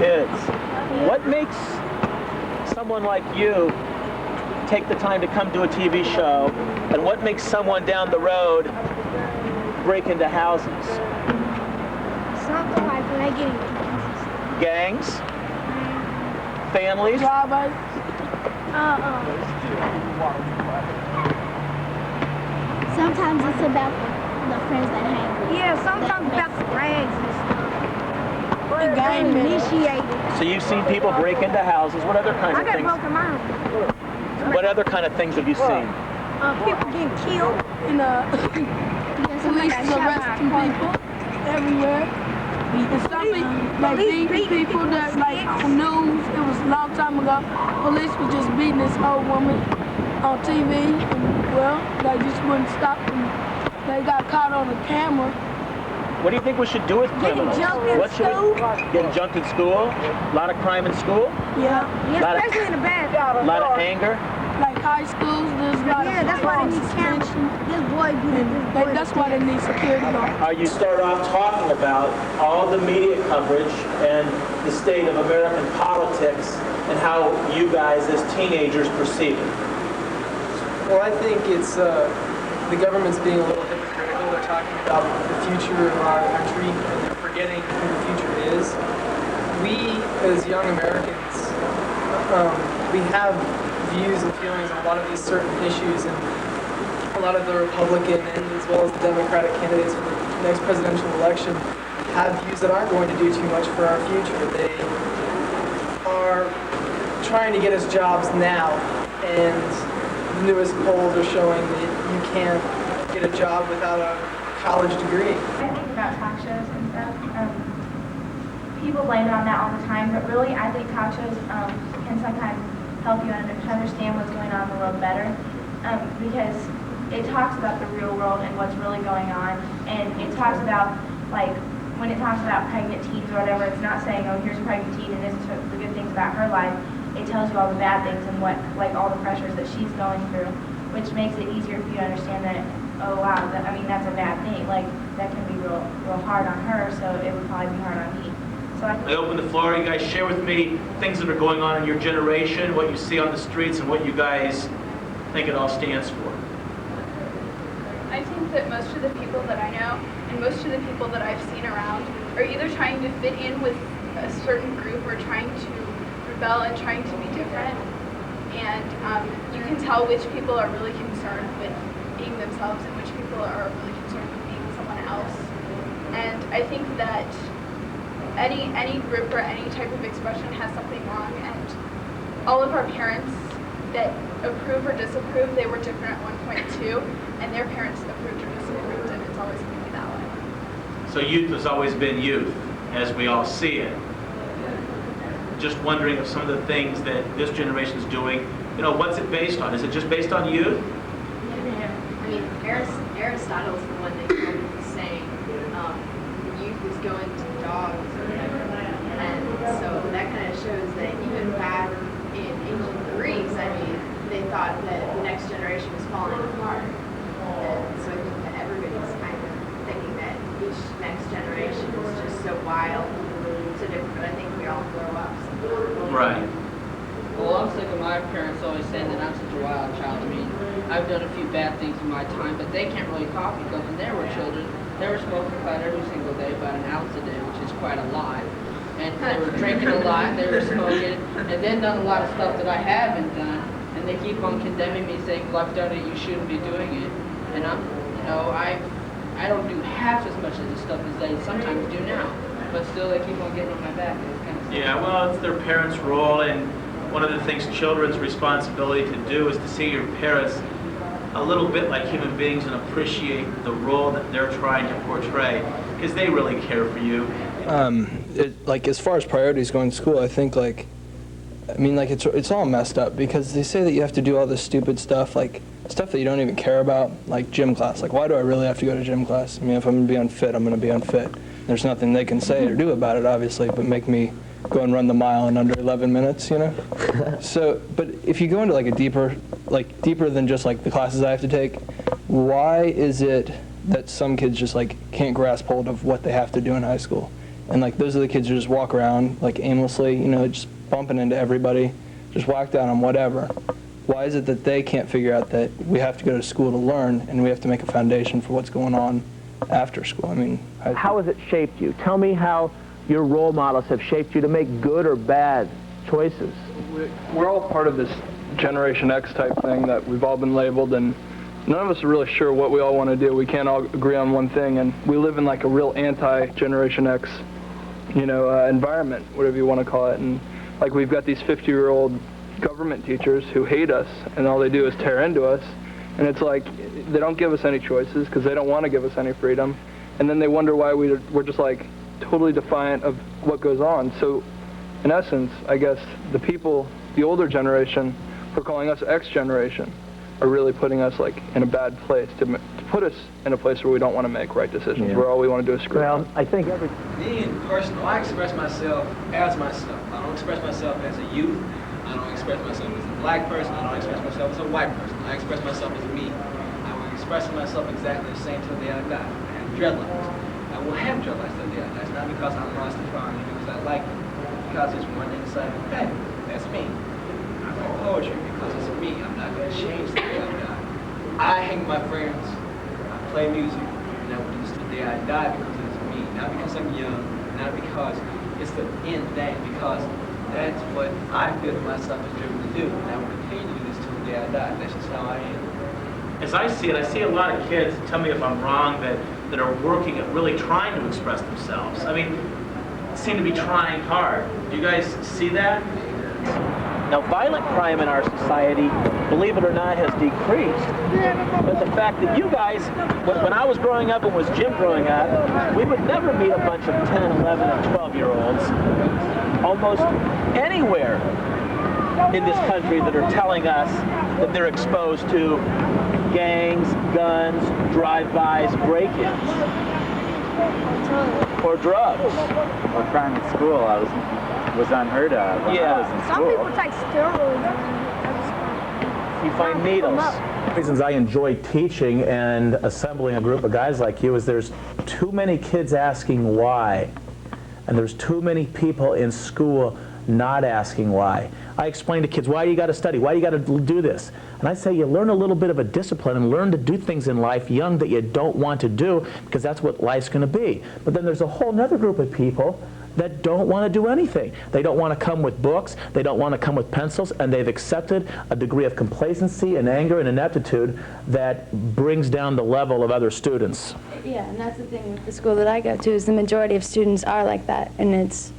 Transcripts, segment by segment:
kids. What makes someone like you take the time to come to a TV show, and what makes someone down the road break into houses? Something like when they get in gangs? Families? robbers. Sometimes it's about the friends that hang with. Yeah, sometimes about the rags and stuff. The gang initiated. So you've seen people break into houses. What other kinds of I got things? broken mine. What other kind of things have you seen? People getting killed. And police arresting people everywhere. And something like these people that like on news, it was a long time ago, police was just beating this old woman on TV, and well, they just wouldn't stop them. They got caught on the camera. What do you think we should do with criminals? What should we get jumped in school? A lot of crime in school? Yeah. Especially in the bed. A lot of anger? Like high schools, there's a lot of that's why they need cameras. This boy did it. That's why they need security guards. You start off talking about all the media coverage and the state of American politics and how you guys as teenagers perceive it. Well, I think it's the government's being a little hypocritical. They're talking about the future of our country and they're forgetting who the future is. We, as young Americans, we have views and feelings on a lot of these certain issues, and a lot of the Republican and as well as the Democratic candidates for the next presidential election have views that aren't going to do too much for our future. They are trying to get us jobs now, and the newest polls are showing that you can't get a job without a college degree. I think about talk shows and stuff. People blame it on that all the time, but really I think talk shows can sometimes help you understand what's going on in the world better, because it talks about the real world and what's really going on, and it talks about, like, when it talks about pregnant teens or whatever, it's not saying, oh, here's a pregnant teen and this is the good things about her life. It tells you all the bad things and what, like, all the pressures that she's going through, which makes it easier for you to understand that, oh wow, that's a bad thing. Like, that can be real hard on her, so it would probably be hard on me. I open the floor. You guys share with me things that are going on in your generation, what you see on the streets, and what you guys think it all stands for. I think that most of the people that I know and most of the people that I've seen around are either trying to fit in with a certain group or trying to rebel and trying to be different. And you can tell which people are really concerned with being themselves and which people are really concerned with being someone else. And I think that any group or any type of expression has something wrong, and all of our parents that approve or disapprove, they were different at one point too, and their parents approved or disapproved, and it's always going to be that way. So youth has always been youth, as we all see it. Just wondering if some of the things that this generation is doing, what's it based on? Is it just based on youth? Yeah. I mean, Aristotle's the one that came up with saying youth is going to dogs or whatever. And so that kind of shows that even back in ancient Greece, I mean, they thought that the next generation was falling apart. And so I think that everybody's kind of thinking that each next generation is just so wild, so different, but I think we all grow up. Right. Well, I'm sick of my parents always saying that I'm such a wild child. I mean, I've done a few bad things in my time, but they can't really talk because when they were children, they were smoking pot every single day, about an ounce a day, which is quite a lot. And they were drinking a lot, they were smoking, and then done a lot of stuff that I haven't done. And they keep on condemning me, saying, well, I've done it, you shouldn't be doing it. And I don't do half as much of the stuff as they sometimes do now. But still, they keep on getting on my back. And it's kind of Yeah, well, it's their parents' role, and one of the things children's responsibility to do is to see your parents a little bit like human beings and appreciate the role that they're trying to portray, because they really care for you. Like, as far as priorities going to school, I think, it's all messed up, because they say that you have to do all this stupid stuff, like stuff that you don't even care about, like gym class. Like, why do I really have to go to gym class? I mean, if I'm going to be unfit, I'm going to be unfit. There's nothing they can say or do about it, obviously, but make me go and run the mile in under 11 minutes, So, but if you go into like a deeper than just like the classes I have to take, why is it that some kids just like can't grasp hold of what they have to do in high school? And like those are the kids who just walk around like aimlessly, you know, just bumping into everybody, just whack down on whatever. Why is it that they can't figure out that we have to go to school to learn and we have to make a foundation for what's going on after school? I mean, how has it shaped you? Tell me how your role models have shaped you to make good or bad choices. We're all part of this Generation X type thing that we've all been labeled, and none of us are really sure what we all want to do. We can't all agree on one thing, and we live in like a real anti-Generation X, you know, environment, whatever you want to call it. And like we've got these 50-year-old government teachers who hate us, and all they do is tear into us. And it's like they don't give us any choices because they don't want to give us any freedom. And then they wonder why we're just like totally defiant of what goes on. So in essence, I guess the people, the older generation, who are calling us X generation, are really putting us like in a bad place, to put us in a place where we don't want to make right decisions, where all we want to do is screw up. I think Me in personal, I express myself as myself. I don't express myself as a youth. I don't express myself as a black person. I don't express myself as a white person. I express myself as me. I will express myself exactly the same till the day I die. I have dreadlocks. I will have dreadlocks till the day I die. It's not because I'm Rastafari, because I like it. Because it's one inside of me. That's me. I write poetry because it's me. I'm not going to change the day I die. I hang with my friends. I play music. And I will do this till the day I die because it's me. Not because I'm young. Not because it's the end thing. Because that's what I feel that myself is driven to do. And I will continue to do this till the day I die. That's just how I am. As I see it, I see a lot of kids, tell me if I'm wrong, that are working at really trying to express themselves. I mean, seem to be trying hard. Do you guys see that? Now, violent crime in our society, believe it or not, has decreased. But the fact that you guys, when I was growing up and was Jim growing up, we would never meet a bunch of 10, 11, and 12-year-olds almost anywhere in this country that are telling us that they're exposed to gangs, guns, drive-bys, break-ins, or drugs. Or crime in school, was unheard of when I was in school. Some people take steroids. You find needles. One of the reasons I enjoy teaching and assembling a group of guys like you is there's too many kids asking why, and there's too many people in school not asking why. I explain to kids, why do you got to study? Why do you got to do this? And I say you learn a little bit of a discipline and learn to do things in life young that you don't want to do, because that's what life's going to be. But then there's a whole other group of people that don't want to do anything. They don't want to come with books, they don't want to come with pencils, and they've accepted a degree of complacency and anger and ineptitude that brings down the level of other students. Yeah, and that's the thing with the school that I go to, is the majority of students are like that, and it's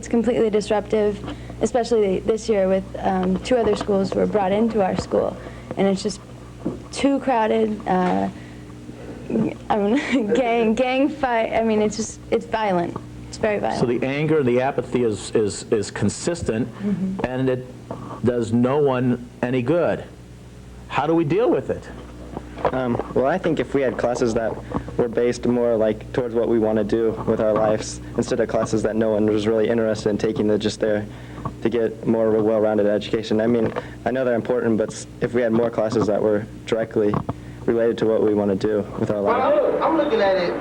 completely disruptive, especially this year with 2 other schools were brought into our school, and it's just too crowded. I mean, gang fight. I mean, it's violent. It's very violent. So the anger and the apathy is consistent, and it does no one any good. How do we deal with it? Well, I think if we had classes that were based more like towards what we want to do with our lives, instead of classes that no one was really interested in taking, they're just there to get more of a well-rounded education. I mean, I know they're important, but if we had more classes that were directly related to what we want to do with our lives. Well, I'm looking at it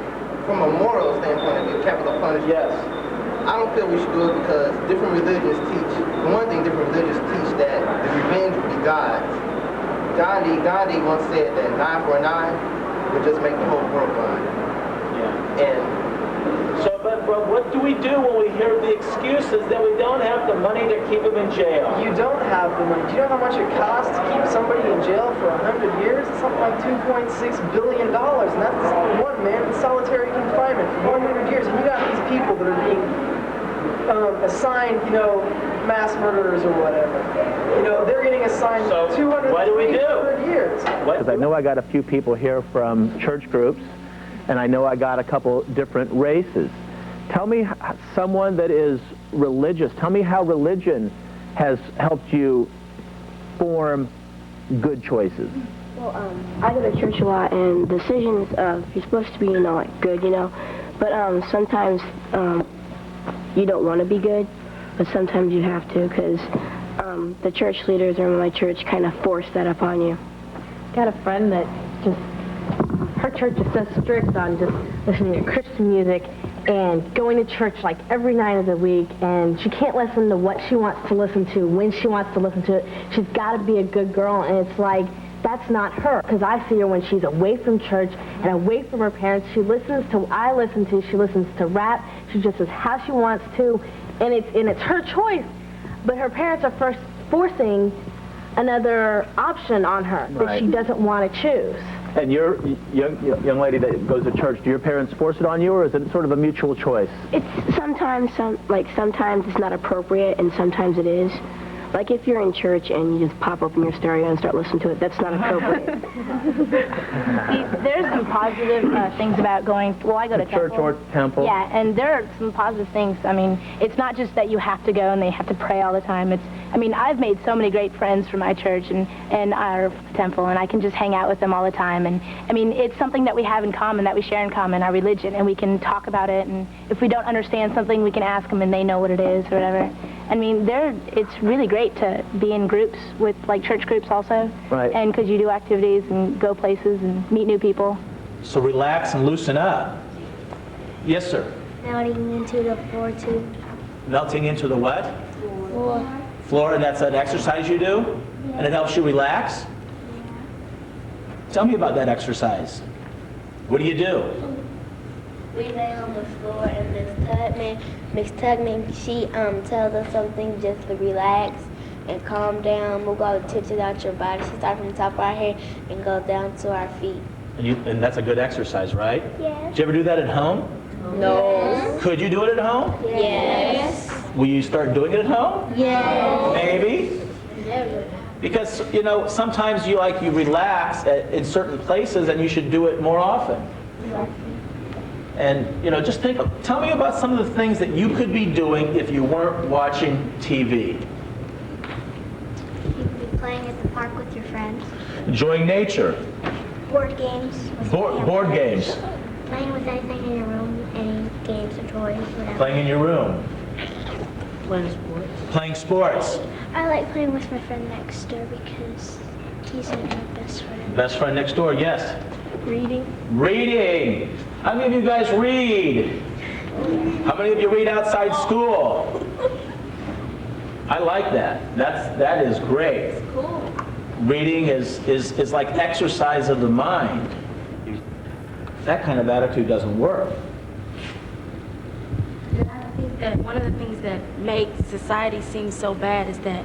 from a moral standpoint of view, capital punishment. Yes. I don't feel we should do it because different religions teach. For one thing, different religions teach that the revenge will be God's. Gandhi once said that an eye for an eye would just make the whole world blind. Yeah. And so, but what do we do when we hear the excuses that we don't have the money to keep them in jail? You don't have the money. Do you know how much it costs to keep somebody in jail for 100 years? It's something like $2.6 billion, and that's one man in solitary confinement for 100 years. And you got these people that are being assigned, you know, mass murderers or whatever. You know, they're getting assigned 200 years. Because I know I got a few people here from church groups, and I know I got a couple different races. Tell me someone that is religious. Tell me how religion has helped you form good choices. Well, I go to church a lot, and decisions, you're supposed to be, you know, like good, you know, but sometimes you don't want to be good, but sometimes you have to, because the church leaders in my church kind of force that upon you. Got a friend that just, her church is so strict on just listening to Christian music, and going to church like every night of the week, and she can't listen to what she wants to listen to when she wants to listen to it. She's got to be a good girl, and it's like, that's not her, because I see her when she's away from church and away from her parents. She listens to what I listen to. She listens to rap. She just does how she wants to, and it's her choice, but her parents are first forcing another option on her that she doesn't want to choose. And you're young lady that goes to church, do your parents force it on you, or is it sort of a mutual choice? It's sometimes it's not appropriate, and sometimes it is. Like if you're in church and you just pop open your stereo and start listening to it, that's not appropriate. There's some positive things about going. Well, I go to church or temple. Yeah, and there are some positive things. I mean, it's not just that you have to go and they have to pray all the time. I mean, I've made so many great friends from my church and our temple, and I can just hang out with them all the time. And I mean, it's something that we have in common, that we share in common, our religion, and we can talk about it. And if we don't understand something, we can ask them, and they know what it is or whatever. I mean, it's really great to be in groups with, like, church groups also. Right. And because you do activities and go places and meet new people. So relax and loosen up. Yes, sir. Melting into the floor, too. Melting into the what? Floor. Floor, and that's an exercise you do? Yeah. And it helps you relax? Tell me about that exercise. What do you do? We lay on the floor, and Miss Tugman, she tells us something just to relax and calm down, move all the tension out your body. She starts from the top of our head and goes down to our feet. And that's a good exercise, right? Yes. Did you ever do that at home? No. Could you do it at home? Yes. Will you start doing it at home? Yes. Maybe? Never. Because, you know, sometimes you relax in certain places, and you should do it more often. And, you know, just tell me about some of the things that you could be doing if you weren't watching TV. You could be playing at the park with your friends. Enjoying nature. Board games. Board games. Playing with anything in your room, any games or toys, whatever. Playing in your room. Playing sports. Playing sports. I like playing with my friend next door because he's my best friend. Best friend next door, yes. Reading. Reading. How many of you guys read? How many of you read outside school? I like that. That is great. Cool. Reading is like exercise of the mind. That kind of attitude doesn't work. I think that one of the things that makes society seem so bad is that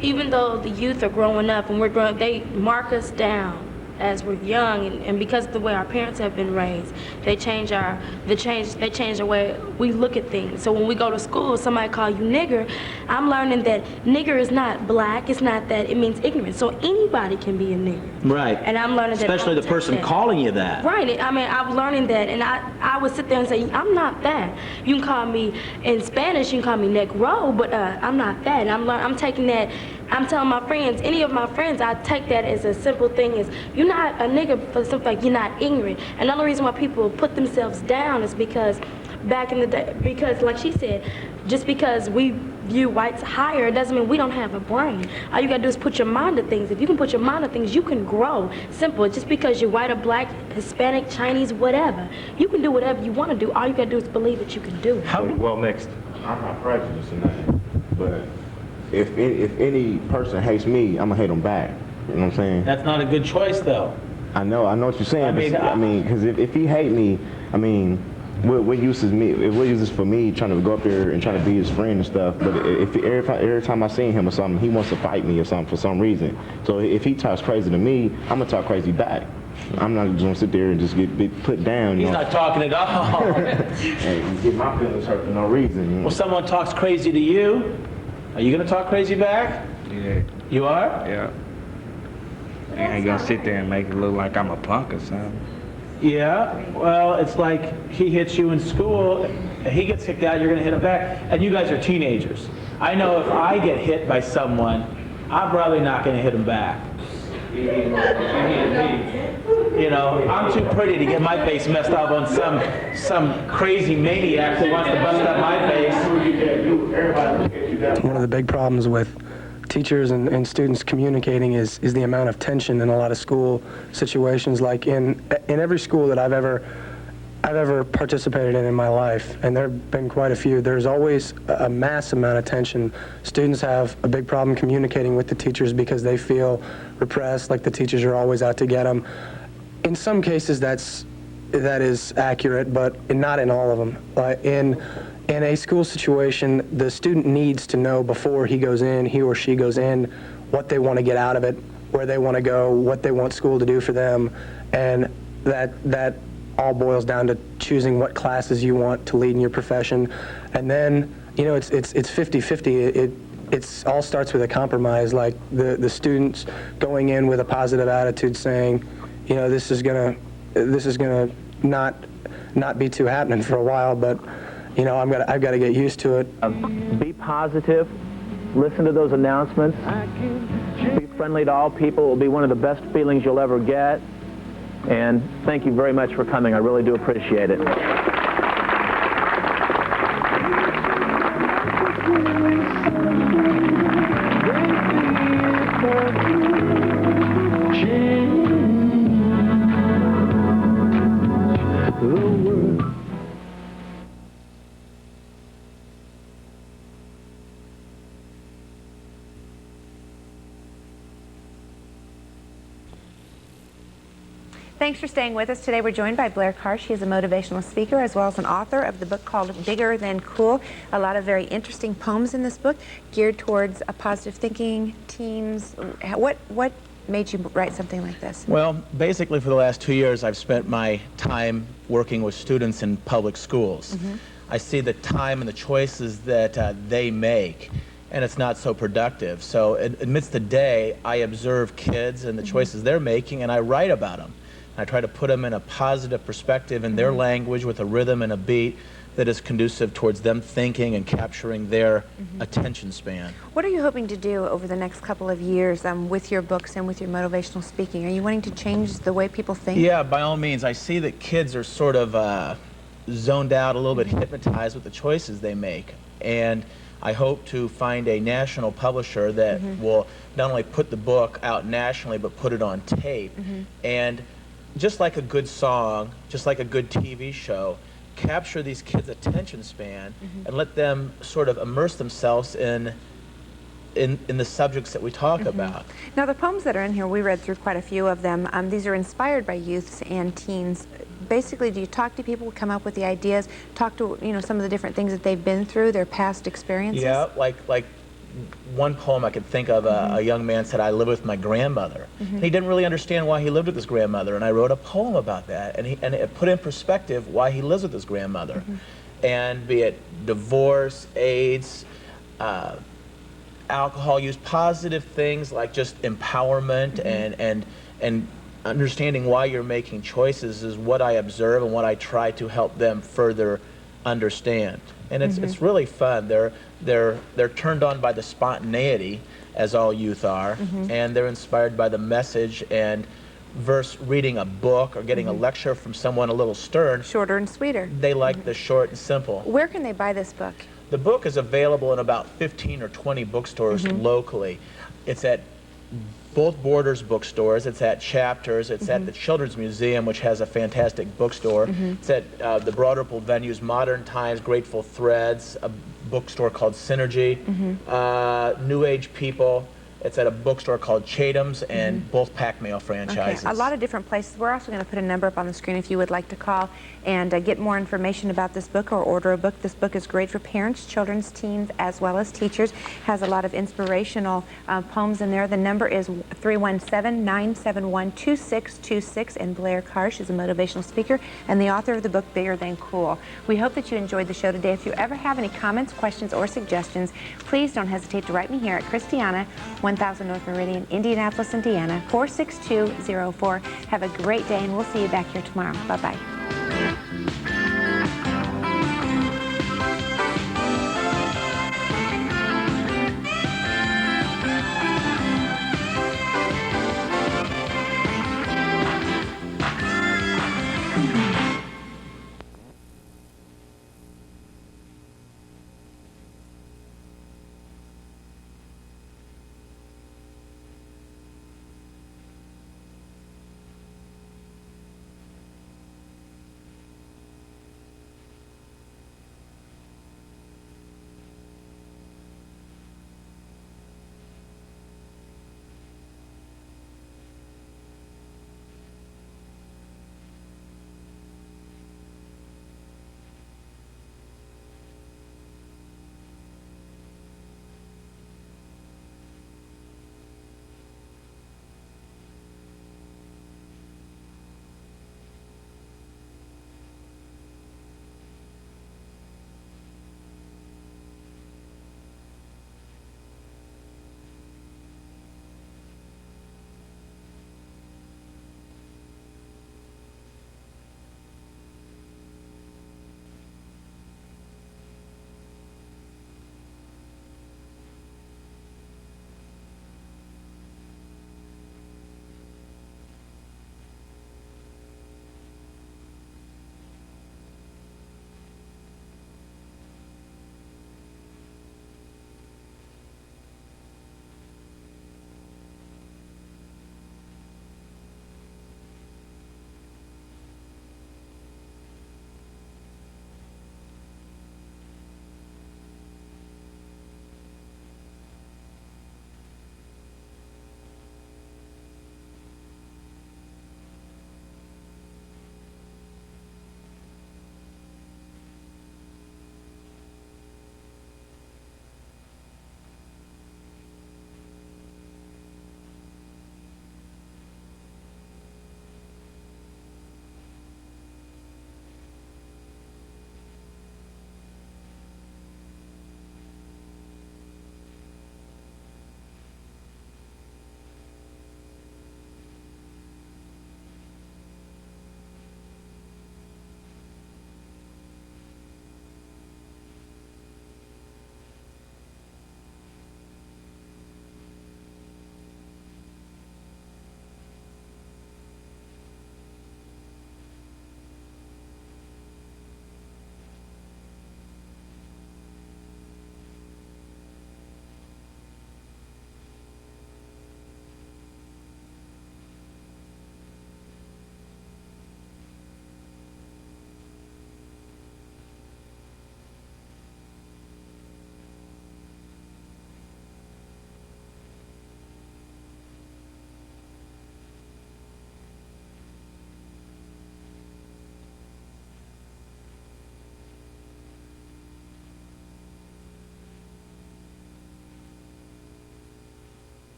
even though the youth are growing up and we're growing, they mark us down as we're young, and because of the way our parents have been raised, they change the way we look at things. So when we go to school, somebody call you nigger, I'm learning that nigger is not black, it's not that, it means ignorant. So anybody can be a nigger. Right. And I'm learning that. Especially the person calling you that. Right. I mean, I'm learning that, and I would sit there and say, I'm not that. You can call me, in Spanish, you can call me negro, but I'm not that. And I'm taking that, I'm telling my friends, any of my friends, I take that as a simple thing is, you're not a nigger for the simple fact you're not ignorant. And the only reason why people put themselves down is because back in the day, because like she said, just because we view whites higher, it doesn't mean we don't have a brain. All you gotta do is put your mind to things. If you can put your mind to things, you can grow. Simple. Just because you're white or black, Hispanic, Chinese, whatever, you can do whatever you want to do. All you gotta do is believe that you can do it. Well, next, I'm not prejudiced in that, but if any person hates me, I'm gonna hate them back. You know what I'm saying? That's not a good choice, though. I know what you're saying. I mean, because if he hate me, I mean, what use is me? What use is for me trying to go up there and trying to be his friend and stuff? But if every time I see him or something, he wants to fight me or something for some reason. So if he talks crazy to me, I'm gonna talk crazy back. I'm not just gonna sit there and just get put down. He's not talking at all. And get my feelings hurt for no reason. You know? Well, someone talks crazy to you, are you gonna talk crazy back? Yeah. You are? Yeah. I ain't gonna sit there and make it look like I'm a punk or something. Yeah, well, it's like he hits you in school, he gets kicked out, you're gonna hit him back, and you guys are teenagers. I know if I get hit by someone, I'm probably not gonna him back. You know, I'm too pretty to get my face messed up on some crazy maniac who wants to bust up my face. One of the big problems with teachers and students communicating is the amount of tension in a lot of school situations. Like in every school that I've ever I've ever participated in my life, and there have been quite a few. There's always a mass amount of tension. Students have a big problem communicating with the teachers because they feel repressed, like the teachers are always out to get them. In some cases, that is accurate, but not in all of them. In a school situation, the student needs to know before he or she goes in, what they want to get out of it, where they want to go, what they want school to do for them, and that all boils down to choosing what classes you want to lead in your profession. And then, it's 50-50. It all starts with a compromise, like the students going in with a positive attitude, saying, this is gonna not be too happening for a while, but I've got to get used to it. Be positive. Listen to those announcements. Be friendly to all people. It will be one of the best feelings you'll ever get. And thank you very much for coming. I really do appreciate it. Thanks for staying with us. Today we're joined by Blair Karsh. She is a motivational speaker as well as an author of the book called Bigger Than Cool. A lot of very interesting poems in this book geared towards positive thinking, teens. What made you write something like this? Well, basically for the last 2 years I've spent my time working with students in public schools. I see the time and the choices that they make, and it's not so productive. So amidst the day, I observe kids and the choices they're making, and I write about them. I try to put them in a positive perspective in their language with a rhythm and a beat that is conducive towards them thinking and capturing their attention span. What are you hoping to do over the next couple of years with your books and with your motivational speaking? Are you wanting to change the way people think? Yeah, by all means. I see that kids are sort of zoned out, a little bit hypnotized with the choices they make. And I hope to find a national publisher that will not only put the book out nationally, but put it on tape. And just like a good song, just like a good TV show, capture these kids' attention span and let them sort of immerse themselves in the subjects that we talk about. Now, the poems that are in here, we read through quite a few of them. These are inspired by youths and teens. Basically, do you talk to people, come up with the ideas, talk to some of the different things that they've been through, their past experiences? Yeah, like one poem I could think of, a young man said, I live with my grandmother. And he didn't really understand why he lived with his grandmother, and I wrote a poem about that, and it put in perspective why he lives with his grandmother. And be it divorce, AIDS, alcohol use, positive things like just empowerment and understanding why you're making choices is what I observe and what I try to help them further understand. And it's really fun. They're turned on by the spontaneity, as all youth are, and they're inspired by the message. And versus reading a book or getting a lecture from someone a little stern, shorter and sweeter. They like the short and simple. Where can they buy this book? The book is available in about 15 or 20 bookstores locally. It's at both Borders bookstores. It's at Chapters. It's at the Children's Museum, which has a fantastic bookstore. It's at the Broad Ripple venues, Modern Times, Grateful Threads, a bookstore called Synergy, New Age People. It's at a bookstore called Chatham's and both Pack Mail franchises. Okay. A lot of different places. We're also going to put a number up on the screen if you would like to call and get more information about this book or order a book. This book is great for parents, children's, teens, as well as teachers. Has a lot of inspirational poems in there. The number is 317-971-2626, and Blair Karsh is a motivational speaker and the author of the book Bigger Than Cool. We hope that you enjoyed the show today. If you ever have any comments, questions, or suggestions, please don't hesitate to write me here at Christiana, 1000 North Meridian, Indianapolis, Indiana, 46204. Have a great day, and we'll see you back here tomorrow. Bye-bye.